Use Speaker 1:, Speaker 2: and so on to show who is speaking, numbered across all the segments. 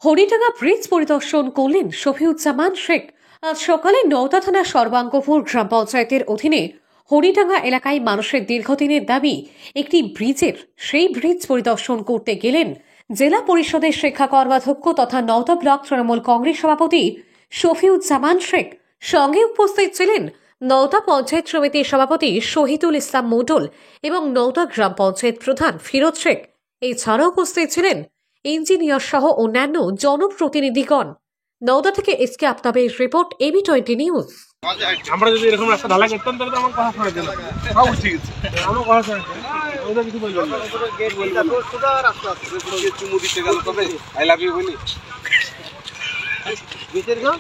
Speaker 1: হরিডাঙ্গা bridge পরিদর্শন করলেন শফিউজ্জামান শেখ। আজ সকালে নওদা থানা সর্বাঙ্গপুর গ্রাম পঞ্চায়েতের অধীনে হরিডাঙ্গা এলাকায় মানুষের দীর্ঘদিনের দাবি একটি ব্রিজের, সেই ব্রিজ পরিদর্শন করতে গেলেন জেলা পরিষদের শিক্ষা কর্মাধ্যক্ষ তথা নওদা ব্লক তৃণমূল কংগ্রেস সভাপতি শফিউজ্জামান শেখ। সঙ্গে উপস্থিত ছিলেন নওদা পঞ্চায়েত সমিতির সভাপতি শহীদুল ইসলাম মণ্ডল এবং নওদা গ্রাম পঞ্চায়েত প্রধান ফিরোজ শেখ। এছাড়াও উপস্থিত ছিলেন ইঞ্জিনিয়ার সহ অন্যান্য জনপ্রতিনিধিগণ। নওদা থেকে এসকে আফতাবের রিপোর্ট, AB20 নিউজ।
Speaker 2: আমরা যদি এরকম রাস্তা ঢালাই করতাম তাহলে তো আমার কথা শোনা যেত। সব ঠিক আছে, আমার কথা শোনা ওদের কিছু বলবেন না। গেট বলতে তো সোজা রাস্তা আছে, চুমু দিতে গেল তবে আই লাভ ইউ বলি গেটের গান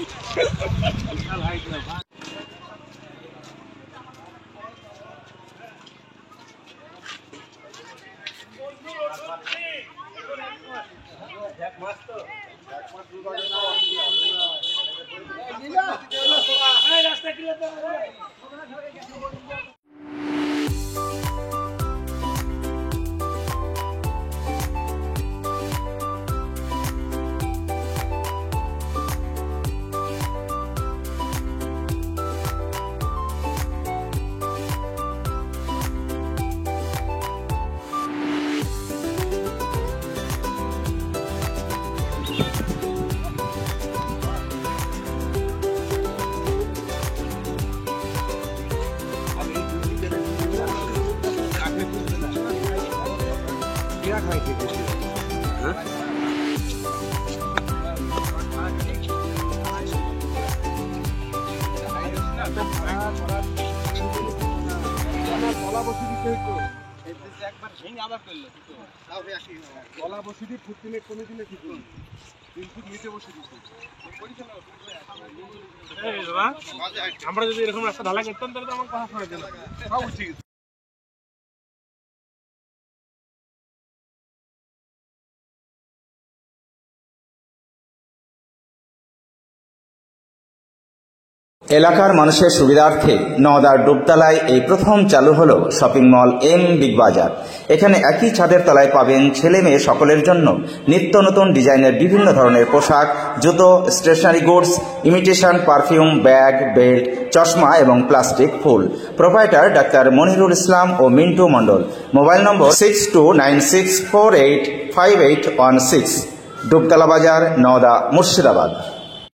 Speaker 2: আমরা যদি এরকম রাস্তা ঢালাই করতাম তাহলে তো আমার কথা শোনা যেত। সব ঠিক আছে।
Speaker 3: এলাকার মানুষের সুবিধার্থে নওদার ডুবতলায় এই প্রথম চালু হলো শপিং মল এম বিগ বাজার। এখানে একই ছাদের তলায় পাবেন ছেলে মেয়ে সকলের জন্য নিত্য নতুন ডিজাইনের বিভিন্ন ধরনের পোশাক, জুতো, stationery goods, imitation perfume, bag, belt, চশমা এবং প্লাস্টিক ফুল। প্রোপাইটার ডাক্তার মনিরুল ইসলাম ও মিন্টু মণ্ডল। Mobile number 6296485816। ডুবতলা বাজার, নওদা, মুর্শিদাবাদ।